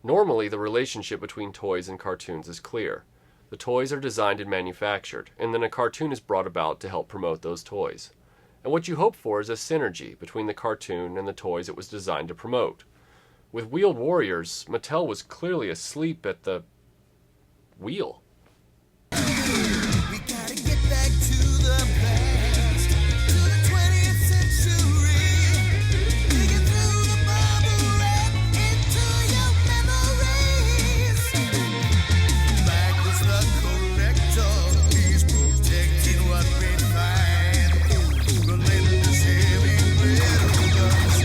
Normally, the relationship between toys and cartoons is clear. The toys are designed and manufactured, and then a cartoon is brought about to help promote those toys. And what you hope for is a synergy between the cartoon and the toys it was designed to promote. With Wheeled Warriors, Mattel was clearly asleep at the wheel. We gotta get back to the past, to the 20th century. Digging through the bubble wrap into your memories. Back was the collector, he's protecting what we find. Relentless heavy metal guns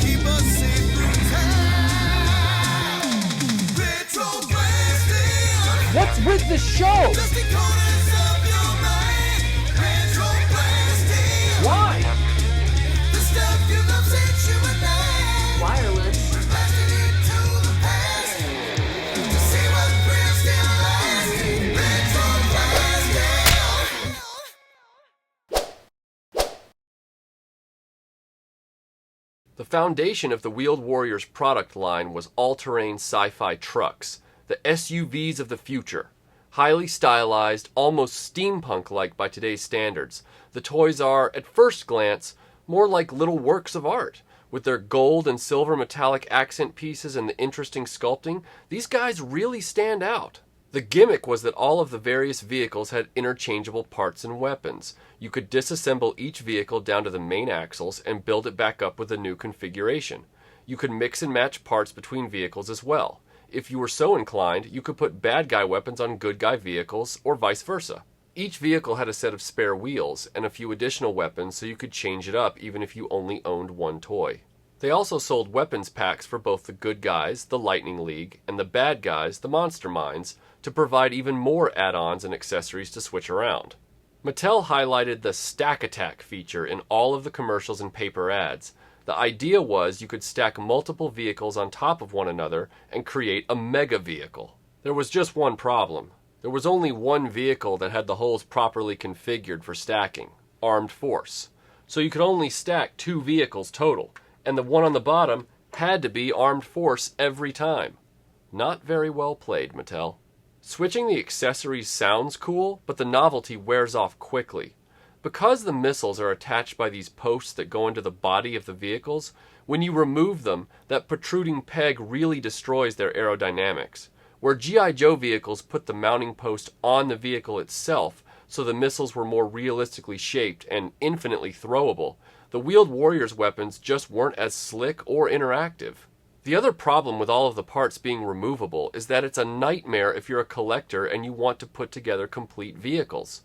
keep us safe through time. RetroBlasting. What's with the show? Just the corners of your mind. RetroBlasting. Why? The stuff you love since you were 9. Wireless. Blasting into the past. To see what thrill still lasts. RetroBlasting. The foundation of the Wheeled Warriors product line was all-terrain sci-fi trucks, the SUVs of the future. Highly stylized, almost steampunk-like by today's standards, the toys are, at first glance, more like little works of art. With their gold and silver metallic accent pieces and the interesting sculpting, these guys really stand out. The gimmick was that all of the various vehicles had interchangeable parts and weapons. You could disassemble each vehicle down to the main axles and build it back up with a new configuration. You could mix and match parts between vehicles as well. If you were so inclined, you could put bad guy weapons on good guy vehicles, or vice versa. Each vehicle had a set of spare wheels and a few additional weapons, so you could change it up even if you only owned one toy. They also sold weapons packs for both the good guys, the Lightning League, and the bad guys, the Monster Mines, to provide even more add-ons and accessories to switch around. Mattel highlighted the Stack Attack feature in all of the commercials and paper ads. The idea was you could stack multiple vehicles on top of one another and create a mega vehicle. There was just one problem. There was only one vehicle that had the holes properly configured for stacking, Armed Force. So you could only stack 2 vehicles total, and the one on the bottom had to be Armed Force every time. Not very well played, Mattel. Switching the accessories sounds cool, but the novelty wears off quickly. Because the missiles are attached by these posts that go into the body of the vehicles, when you remove them, that protruding peg really destroys their aerodynamics. Where G.I. Joe vehicles put the mounting post on the vehicle itself, so the missiles were more realistically shaped and infinitely throwable, the Wheeled Warriors weapons just weren't as slick or interactive. The other problem with all of the parts being removable is that it's a nightmare if you're a collector and you want to put together complete vehicles.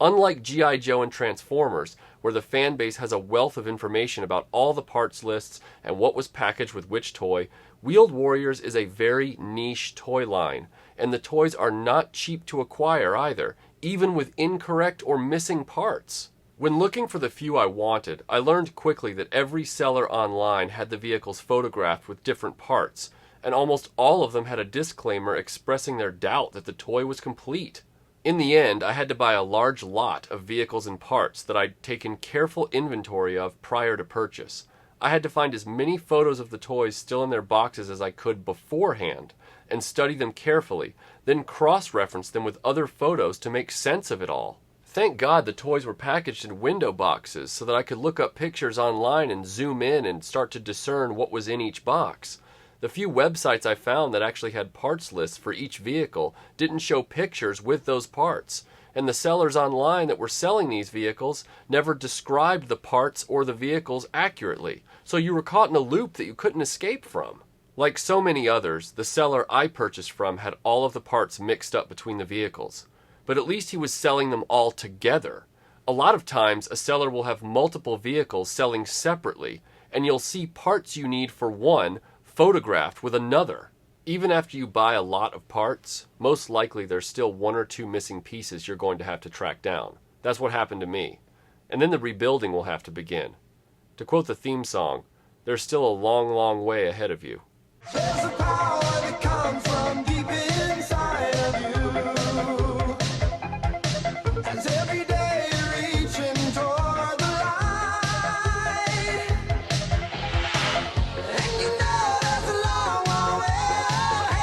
Unlike G.I. Joe and Transformers, where the fan base has a wealth of information about all the parts lists and what was packaged with which toy, Wheeled Warriors is a very niche toy line, and the toys are not cheap to acquire either, even with incorrect or missing parts. When looking for the few I wanted, I learned quickly that every seller online had the vehicles photographed with different parts, and almost all of them had a disclaimer expressing their doubt that the toy was complete. In the end, I had to buy a large lot of vehicles and parts that I'd taken careful inventory of prior to purchase. I had to find as many photos of the toys still in their boxes as I could beforehand, and study them carefully, then cross-reference them with other photos to make sense of it all. Thank God the toys were packaged in window boxes so that I could look up pictures online and zoom in and start to discern what was in each box. The few websites I found that actually had parts lists for each vehicle didn't show pictures with those parts, and the sellers online that were selling these vehicles never described the parts or the vehicles accurately, so you were caught in a loop that you couldn't escape from. Like so many others, the seller I purchased from had all of the parts mixed up between the vehicles, but at least he was selling them all together. A lot of times, a seller will have multiple vehicles selling separately, and you'll see parts you need for one photographed with another. Even after you buy a lot of parts, most likely there's still 1 or 2 missing pieces you're going to have to track down. That's what happened to me. And then the rebuilding will have to begin. To quote the theme song, there's still a long, long way ahead of you. There's a power that comes from deep inside of you. As every day you're reaching toward the light. And you know there's a long, long way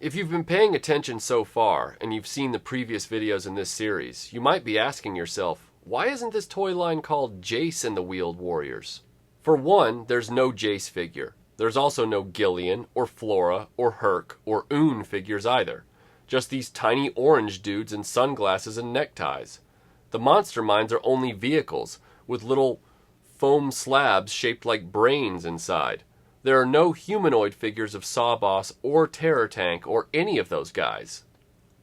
If you've been paying attention so far, and you've seen the previous videos in this series, you might be asking yourself, why isn't this toy line called Jayce and the Wheeled Warriors? For one, there's no Jayce figure. There's also no Gillian, or Flora, or Herc, or Oon figures either. Just these tiny orange dudes in sunglasses and neckties. The monster minds are only vehicles, with little foam slabs shaped like brains inside. There are no humanoid figures of Sawboss or Terror Tank or any of those guys.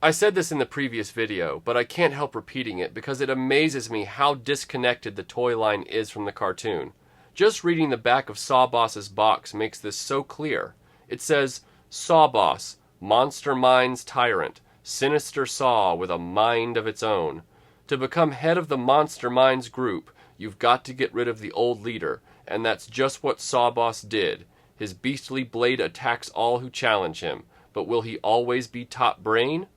I said this in the previous video, but I can't help repeating it because it amazes me how disconnected the toy line is from the cartoon. Just reading the back of Sawboss's box makes this so clear. It says, Sawboss, Monster Minds Tyrant, Sinister Saw with a mind of its own. To become head of the Monster Minds group, you've got to get rid of the old leader, and that's just what Sawboss did. His beastly blade attacks all who challenge him, but will he always be top brain?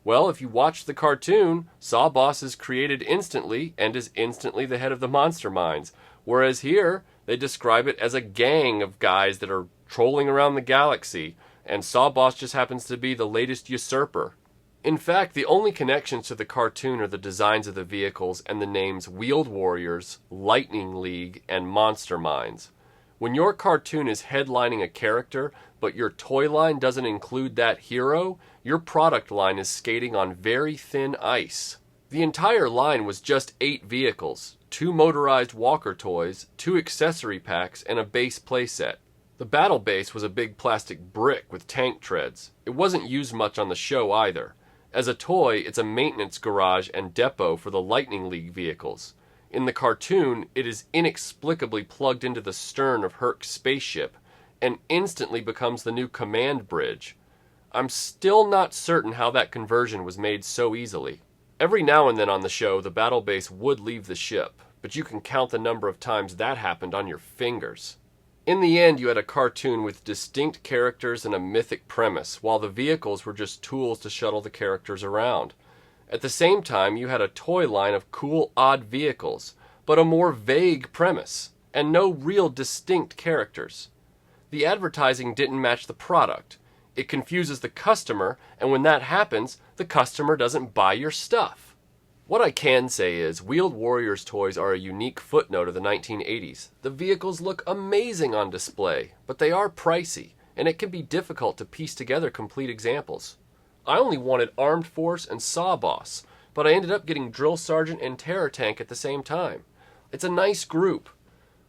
Well, if you watch the cartoon, Sawboss is created instantly and is instantly the head of the Monster Minds, whereas here, they describe it as a gang of guys that are trolling around the galaxy, and Sawboss just happens to be the latest usurper. In fact, the only connections to the cartoon are the designs of the vehicles and the names Wheeled Warriors, Lightning League, and Monster Minds. When your cartoon is headlining a character, but your toy line doesn't include that hero, your product line is skating on very thin ice. The entire line was just 8 vehicles, 2 motorized walker toys, 2 accessory packs, and a base playset. The battle base was a big plastic brick with tank treads. It wasn't used much on the show either. As a toy, it's a maintenance garage and depot for the Lightning League vehicles. In the cartoon, it is inexplicably plugged into the stern of Herc's spaceship, and instantly becomes the new command bridge. I'm still not certain how that conversion was made so easily. Every now and then on the show, the battle base would leave the ship, but you can count the number of times that happened on your fingers. In the end, you had a cartoon with distinct characters and a mythic premise, while the vehicles were just tools to shuttle the characters around. At the same time, you had a toy line of cool, odd vehicles, but a more vague premise, and no real distinct characters. The advertising didn't match the product. It confuses the customer, and when that happens, the customer doesn't buy your stuff. What I can say is, Wheeled Warriors toys are a unique footnote of the 1980s. The vehicles look amazing on display, but they are pricey, and it can be difficult to piece together complete examples. I only wanted Armed Force and Sawboss, but I ended up getting Drill Sergeant and Terror Tank at the same time. It's a nice group,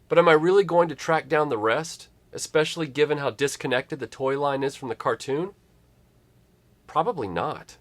but am I really going to track down the rest, especially given how disconnected the toy line is from the cartoon? Probably not.